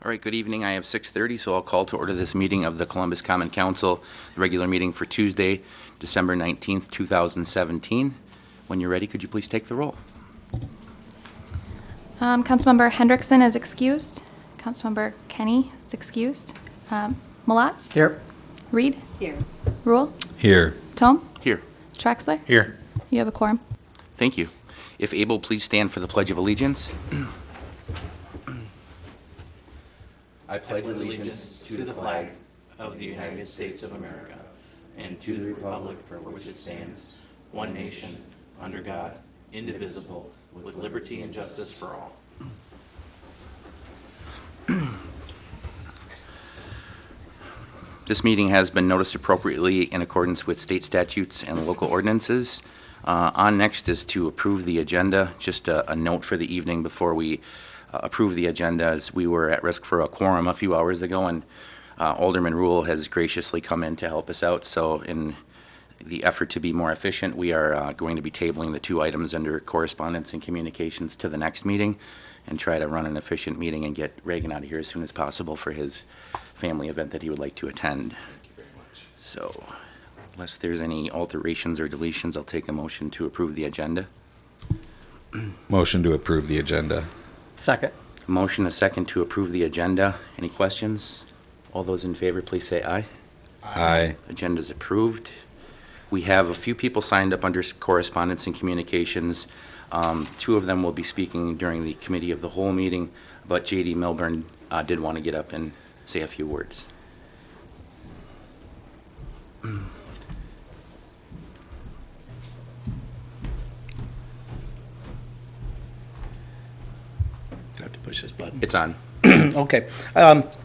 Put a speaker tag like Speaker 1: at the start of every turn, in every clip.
Speaker 1: All right, good evening. I have 6:30, so I'll call to order this meeting of the Columbus Common Council, the regular meeting for Tuesday, December 19th, 2017. When you're ready, could you please take the roll?
Speaker 2: Councilmember Hendrickson is excused. Councilmember Kenny is excused. Malat?
Speaker 3: Here.
Speaker 2: Reed?
Speaker 4: Here.
Speaker 2: Rule?
Speaker 5: Here.
Speaker 2: Tome?
Speaker 1: Here.
Speaker 2: Traxler?
Speaker 3: Here.
Speaker 2: You have a quorum.
Speaker 1: Thank you. If able, please stand for the Pledge of Allegiance.
Speaker 6: I pledge allegiance to the flag of the United States of America and to the republic for which it stands, one nation, under God, indivisible, with liberty and justice for all.
Speaker 1: This meeting has been noticed appropriately in accordance with state statutes and local ordinances. On next is to approve the agenda. Just a note for the evening before we approve the agenda, as we were at risk for a quorum a few hours ago, and Alderman Rule has graciously come in to help us out. So in the effort to be more efficient, we are going to be tabling the two items under correspondence and communications to the next meeting and try to run an efficient meeting and get Reagan out of here as soon as possible for his family event that he would like to attend. So unless there's any alterations or deletions, I'll take a motion to approve the agenda.
Speaker 5: Motion to approve the agenda.
Speaker 3: Second.
Speaker 1: A motion, a second to approve the agenda. Any questions? All those in favor, please say aye.
Speaker 5: Aye.
Speaker 1: Agenda's approved. We have a few people signed up under correspondence and communications. Two of them will be speaking during the committee of the whole meeting, but J.D. Milburn did want to get up and say a few words.
Speaker 3: Do I have to push this button?
Speaker 1: It's on.
Speaker 3: Okay.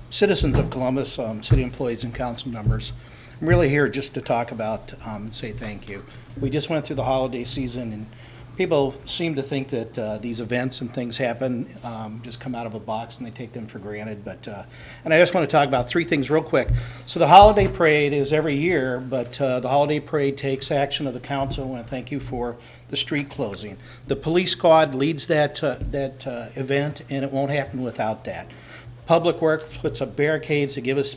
Speaker 3: Citizens of Columbus, city employees and council members, I'm really here just to talk about and say thank you. We just went through the holiday season, and people seem to think that these events and things happen, just come out of a box and they take them for granted. But and I just want to talk about three things real quick. So the holiday parade is every year, but the holiday parade takes action of the council. I want to thank you for the street closing. The police squad leads that event, and it won't happen without that. Public Works puts up barricades. They give us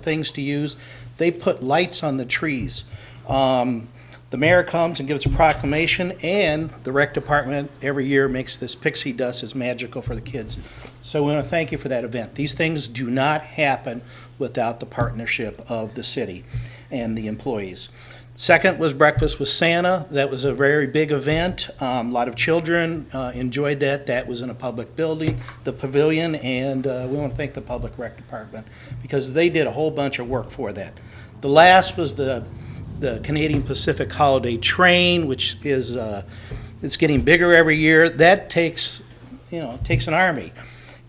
Speaker 3: things to use. They put lights on the trees. The mayor comes and gives a proclamation, and the rec department every year makes this pixie dust as magical for the kids. So we want to thank you for that event. These things do not happen without the partnership of the city and the employees. Second was Breakfast with Santa. That was a very big event. A lot of children enjoyed that. That was in a public building, the pavilion, and we want to thank the Public Rec Department because they did a whole bunch of work for that. The last was the Canadian Pacific Holiday Train, which is it's getting bigger every year. That takes an army.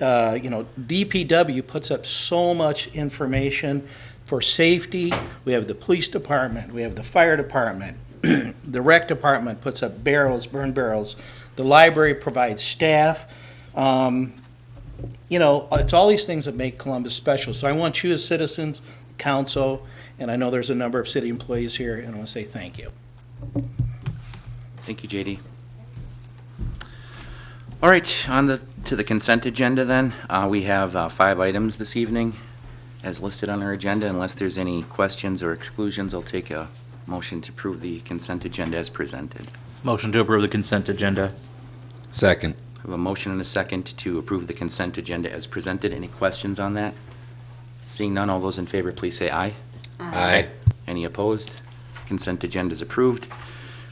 Speaker 3: DPW puts up so much information for safety. We have the police department, we have the fire department, the rec department puts up burn barrels. The library provides staff. It's all these things that make Columbus special. So I want you as citizens, council, and I know there's a number of city employees here, and I want to say thank you.
Speaker 1: Thank you, J.D. All right, to the consent agenda then. We have 5 items this evening as listed on our agenda. Unless there's any questions or exclusions, I'll take a motion to approve the consent agenda as presented.
Speaker 6: Motion to approve the consent agenda.
Speaker 5: Second.
Speaker 1: I have a motion and a second to approve the consent agenda as presented. Any questions on that? Seeing none, all those in favor, please say aye.
Speaker 5: Aye.
Speaker 1: Any opposed? Consent agenda is approved.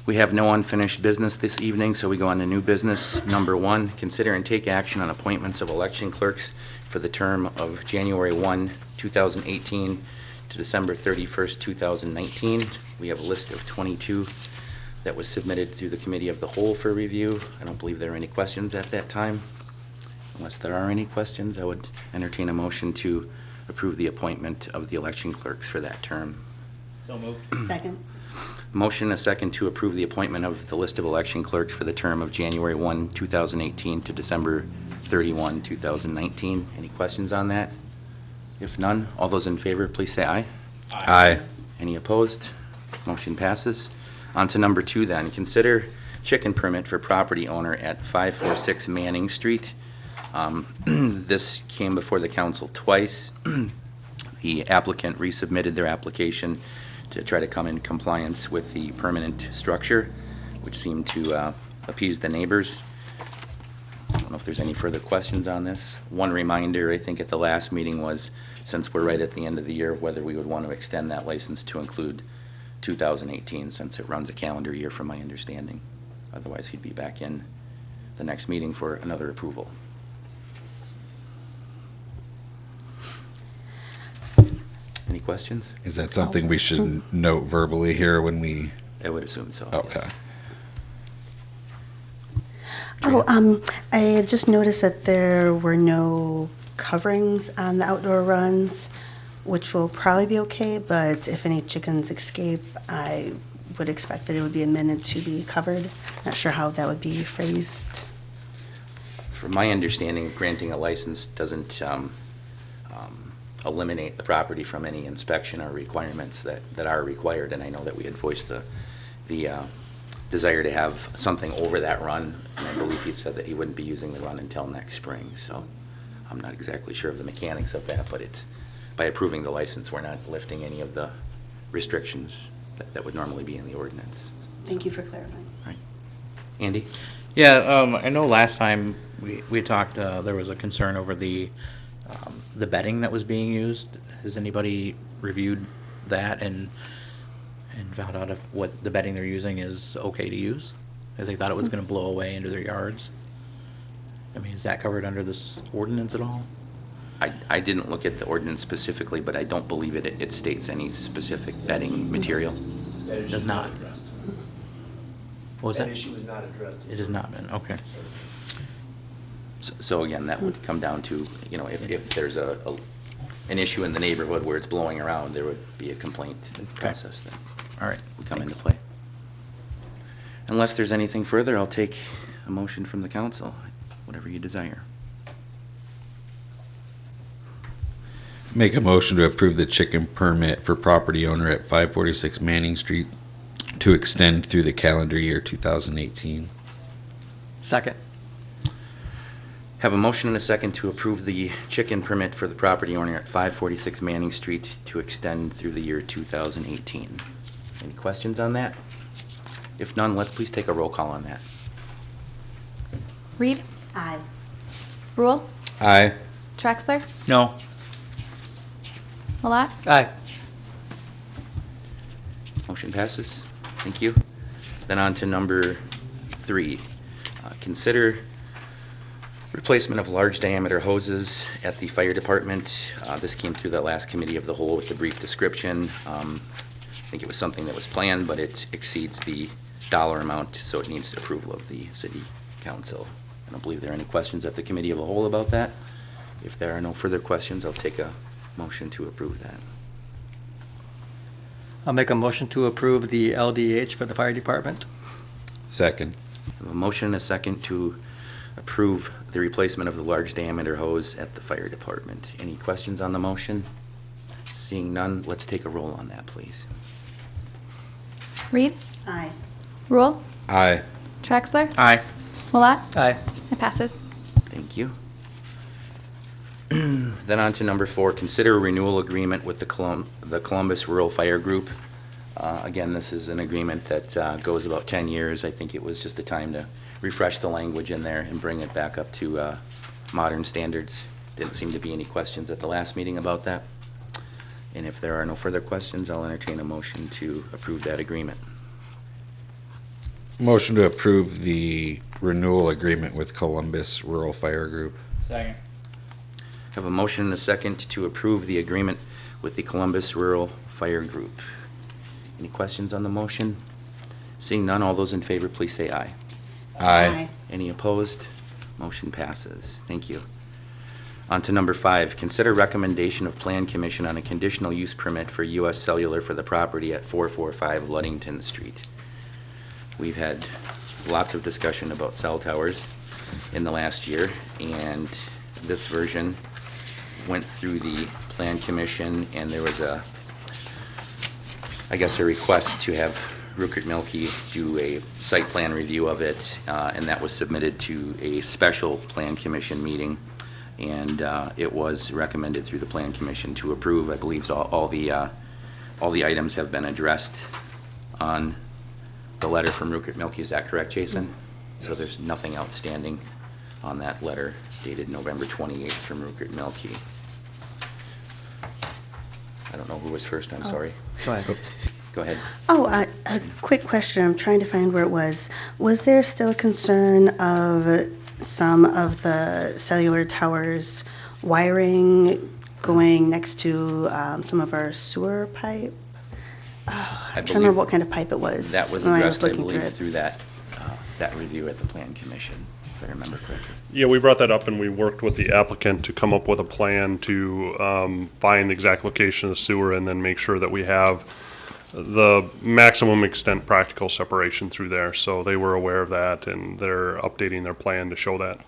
Speaker 1: We have no unfinished business this evening, so we go on to new business. Number 1, consider and take action on appointments of election clerks for the term of January 1, 2018 to December 31st, 2019. We have a list of 22 that was submitted through the Committee of the Whole for review. I don't believe there are any questions at that time. Unless there are any questions, I would entertain a motion to approve the appointment of the election clerks for that term.
Speaker 6: So moved.
Speaker 4: Second.
Speaker 1: Motion and a second to approve the appointment of the list of election clerks for the term of January 1, 2018 to December 31, 2019. Any questions on that? If none, all those in favor, please say aye.
Speaker 5: Aye.
Speaker 1: Any opposed? Motion passes. On to number 2 then. Consider chicken permit for property owner at 546 Manning Street. This came before the council twice. The applicant resubmitted their application to try to come in compliance with the permanent structure, which seemed to appease the neighbors. I don't know if there's any further questions on this. One reminder, I think at the last meeting was, since we're right at the end of the year, whether we would want to extend that license to include 2018, since it runs a calendar year from my understanding. Otherwise, he'd be back in the next meeting for another approval. Any questions?
Speaker 5: Is that something we should note verbally here when we,
Speaker 1: I would assume so.
Speaker 5: okay.
Speaker 1: yes.
Speaker 4: I just noticed that there were no coverings on the outdoor runs, which will probably be okay, but if any chickens escape, I would expect that it would be amended to be covered. Not sure how that would be phrased.
Speaker 1: From my understanding, granting a license doesn't eliminate the property from any inspection or requirements that are required, and I know that we had voiced the desire to have something over that run, and I believe he said that he wouldn't be using the run until next spring, so I'm not exactly sure of the mechanics of that, but it's, by approving the license, we're not lifting any of the restrictions that would normally be in the ordinance.
Speaker 4: Thank you for clarifying.
Speaker 1: Right. Andy?
Speaker 6: Yeah, I know last time we talked, there was a concern over the bedding that was being used. Has anybody reviewed that and found out if what the bedding they're using is okay to use? Because they thought it was gonna blow away into their yards. I mean, is that covered under this ordinance at all?
Speaker 1: I didn't look at the ordinance specifically, but I don't believe it states any specific bedding material.
Speaker 7: That issue
Speaker 6: Does
Speaker 7: is
Speaker 6: not.
Speaker 7: addressed.
Speaker 6: What was
Speaker 7: That
Speaker 6: that?
Speaker 7: issue is not addressed.
Speaker 6: It has not been, okay.
Speaker 1: So again, that would come down to, you know, if there's an issue in the neighborhood where it's blowing around, there would be a complaint process that
Speaker 6: All right.
Speaker 1: would come into
Speaker 6: thanks.
Speaker 1: play. Unless there's anything further, I'll take a motion from the council, whatever you desire.
Speaker 5: Make a motion to approve the chicken permit for property owner at 546 Manning Street to extend through the calendar year 2018.
Speaker 8: Second.
Speaker 1: Have a motion and a second to approve the chicken permit for the property owner at 546 Manning Street to extend through the year 2018. Any questions on that? If none, let's please take a roll call on that.
Speaker 2: Reed?
Speaker 4: Aye.
Speaker 2: Rule?
Speaker 5: Aye.
Speaker 2: Trexler?
Speaker 6: No.
Speaker 2: Malat?
Speaker 8: Aye.
Speaker 1: Motion passes. Thank you. Then on to number 3. Consider replacement of large diameter hoses at the fire department. This came through the last committee of the whole with the brief description. I think it was something that was planned, but it exceeds the dollar amount, so it needs approval of the city council. I don't believe there are any questions at the committee of the whole about that. If there are no further questions, I'll take a motion to approve that.
Speaker 8: I'll make a motion to approve the LDH for the fire department.
Speaker 5: Second.
Speaker 1: I have a motion and a second to approve the replacement of the large diameter hose at the fire department. Any questions on the motion? Seeing none, let's take a roll on that, please.
Speaker 2: Reed?
Speaker 4: Aye.
Speaker 2: Rule?
Speaker 5: Aye.
Speaker 2: Trexler?
Speaker 6: Aye.
Speaker 2: Malat?
Speaker 8: Aye.
Speaker 2: It passes.
Speaker 1: Thank you. Then on to number 4, consider a renewal agreement with the Columbus Rural Fire Group. Again, this is an agreement that goes about 10 years. I think it was just a time to refresh the language in there and bring it back up to modern standards. Didn't seem to be any questions at the last meeting about that. And if there are no further questions, I'll entertain a motion to approve that agreement.
Speaker 5: Motion to approve the renewal agreement with Columbus Rural Fire Group.
Speaker 6: Second.
Speaker 1: Have a motion and a second to approve the agreement with the Columbus Rural Fire Group. Any questions on the motion? Seeing none, all those in favor, please say aye.
Speaker 5: Aye.
Speaker 1: Any opposed? Motion passes. Thank you. On to number 5, consider recommendation of Plan Commission on a conditional use permit for U.S. Cellular for the property at 445 Ludington Street. We've had lots of discussion about cell towers in the last year, and this version went through the Plan Commission, and there was a request to have Rupert Milkie do a site plan review of it, and that was submitted to a special Plan Commission meeting. And it was recommended through the Plan Commission to approve. I believe all the items have been addressed on the letter from Rupert Milkie. Is that correct, Jason? So there's nothing outstanding on that letter dated November 28th from Rupert Milkie. I don't know who was first, I'm sorry.
Speaker 8: Go ahead.
Speaker 1: Go ahead.
Speaker 4: Oh, a quick question. I'm trying to find where it was. Was there still a concern of some of the cellular towers wiring going next to some of our sewer pipe? I'm trying to remember what kind of pipe it was.
Speaker 1: That was
Speaker 4: when I
Speaker 1: addressed, I
Speaker 4: looking
Speaker 1: believe,
Speaker 4: it.
Speaker 1: through that review at the Plan Commission, if I remember correctly.
Speaker 7: Yeah, we brought that up and we worked with the applicant to come up with a plan to find the exact location of the sewer and then make sure that we have the maximum extent practical separation through there. So they were aware of that and they're updating their plan to show that.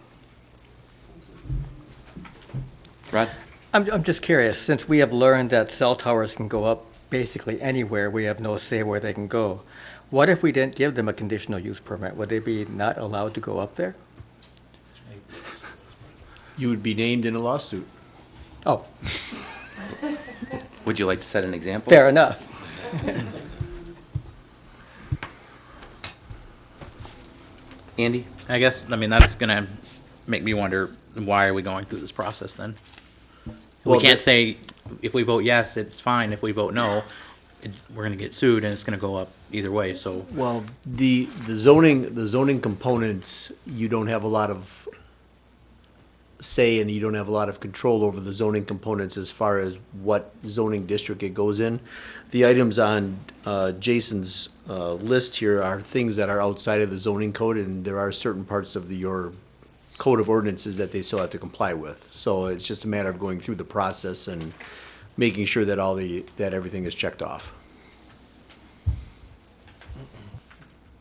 Speaker 1: Rod?
Speaker 8: I'm just curious, since we have learned that cell towers can go up basically anywhere, we have no say where they can go. What if we didn't give them a conditional use permit? Would they be not allowed to go up there?
Speaker 9: You would be named in a lawsuit.
Speaker 8: Oh,
Speaker 1: Would you like to set an example?
Speaker 8: fair enough.
Speaker 1: Andy?
Speaker 6: I guess, I mean, that's gonna make me wonder, why are we going through this process then? We
Speaker 9: Well,
Speaker 6: can't say, if we vote yes, it's fine. If we vote no, we're gonna get sued and it's gonna go up either way, so.
Speaker 9: Well, the zoning components, you don't have a lot of say and you don't have a lot of control over the zoning components as far as what zoning district it goes in. The items on Jason's list here are things that are outside of the zoning code, and there are certain parts of your code of ordinances that they still have to comply with. So it's just a matter of going through the process and making sure that that everything is checked off.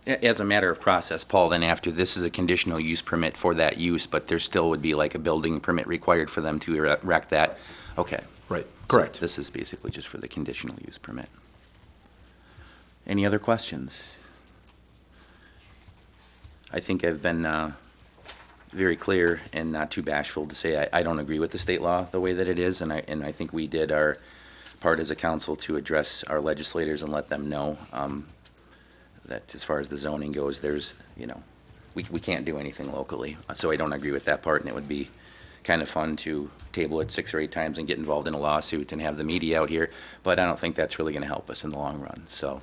Speaker 1: As a matter of process, Paul, then after this is a conditional use permit for that use, but there still would be like a building permit required for them to erect that? Okay.
Speaker 9: Right,
Speaker 1: So
Speaker 9: correct.
Speaker 1: this is basically just for the conditional use permit. Any other questions? I think I've been very clear and not too bashful to say I don't agree with the state law the way that it is, and I think we did our part as a council to address our legislators and let them know that as far as the zoning goes, there's, we can't do anything locally. So I don't agree with that part, and it would be kind of fun to table it 6 or 8 times and get involved in a lawsuit and have the media out here, but I don't think that's really going to help us in the long run. So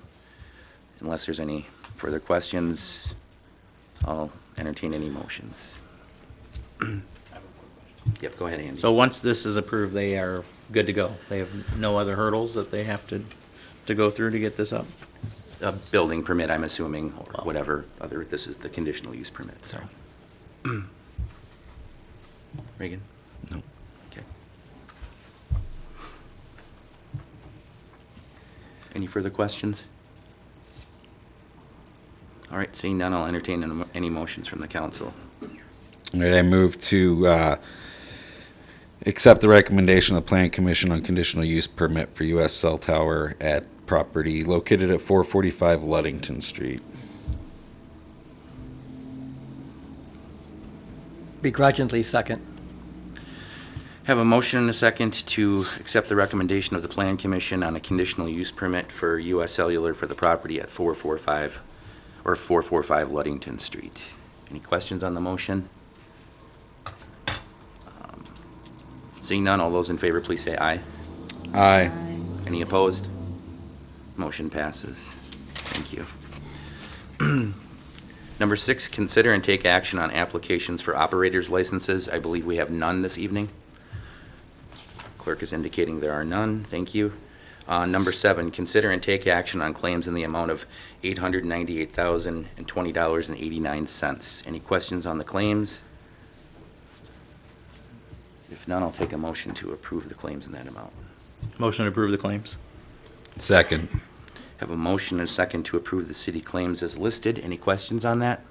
Speaker 1: unless there's any further questions, I'll entertain any motions. Yep, go ahead, Andy.
Speaker 6: So once this is approved, they are good to go. They have no other hurdles that they have to go through to get this up?
Speaker 1: A building permit, I'm assuming, or whatever other, this is the conditional use permit, so. Reagan?
Speaker 5: No.
Speaker 1: Okay. Any further questions? All right, seeing none, I'll entertain any motions from the council.
Speaker 5: All right, I move to accept the recommendation of the Plan Commission on conditional use permit for U.S. cell tower at property located at 445 Ludington Street.
Speaker 8: Begrudgingly second.
Speaker 1: Have a motion and a second to accept the recommendation of the Plan Commission on a conditional use permit for U.S. Cellular for the property at 445 Ludington Street. Any questions on the motion? Seeing none, all those in favor, please say aye.
Speaker 5: Aye.
Speaker 1: Any opposed? Motion passes. Thank you. Number 6, consider and take action on applications for operators licenses. I believe we have none this evening. Clerk is indicating there are none. Thank you. Number 7, consider and take action on claims in the amount of $898,020.89. Any questions on the claims? If none, I'll take a motion to approve the claims in that amount.
Speaker 6: Motion to approve the claims.
Speaker 5: Second.
Speaker 1: Have a motion and a second to approve the city claims as listed. Any questions on that?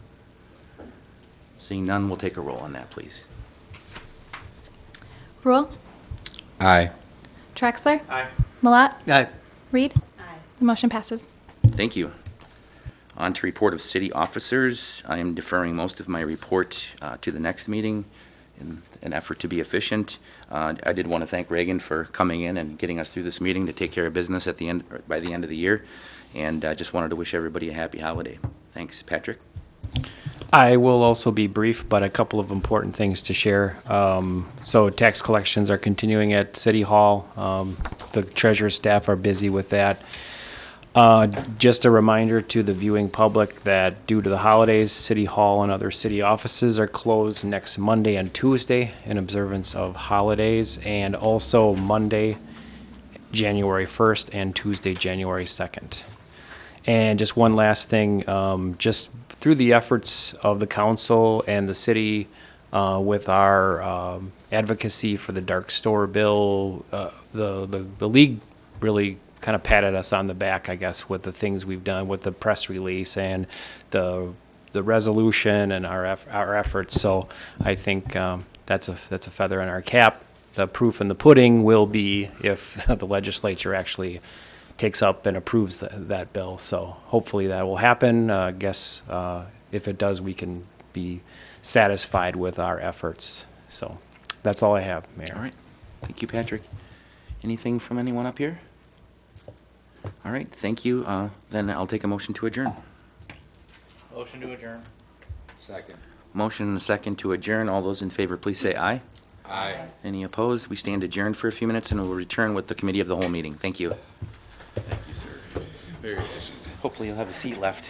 Speaker 1: Seeing none, we'll take a roll on that, please.
Speaker 2: Rule?
Speaker 5: Aye.
Speaker 2: Traxler?
Speaker 6: Aye.
Speaker 2: Malat?
Speaker 8: Aye.
Speaker 2: Reed? The motion passes.
Speaker 1: Thank you. On to report of city officers. I am deferring most of my report to the next meeting in an effort to be efficient. I did want to thank Reagan for coming in and getting us through this meeting to take care of business at the end, or by the end of the year. And I just wanted to wish everybody a happy holiday. Thanks. Patrick?
Speaker 10: I will also be brief, but a couple of important things to share. So tax collections are continuing at City Hall. The treasurer's staff are busy with that. Just a reminder to the viewing public that due to the holidays, City Hall and other city offices are closed next Monday and Tuesday in observance of holidays, and also Monday, January 1st, and Tuesday, January 2nd. And just one last thing, just through the efforts of the council and the city with our advocacy for the dark store bill, the league really kind of patted us on the back, I guess, with the things we've done with the press release and the resolution and our efforts. So I think that's a feather in our cap. The proof in the pudding will be if the legislature actually takes up and approves that bill. So hopefully that will happen. I guess if it does, we can be satisfied with our efforts. So that's all I have, Mayor.
Speaker 1: All right. Thank you, Patrick. Anything from anyone up here? All right, thank you. Then I'll take a motion to adjourn.
Speaker 6: Motion to adjourn.
Speaker 5: Second.
Speaker 1: Motion and a second to adjourn. All those in favor, please say aye.
Speaker 5: Aye.
Speaker 1: Any opposed? We stand adjourned for a few minutes and we'll return with the committee of the whole meeting. Thank you.
Speaker 5: Thank you, sir. Very efficient.
Speaker 1: Hopefully you'll have a seat left.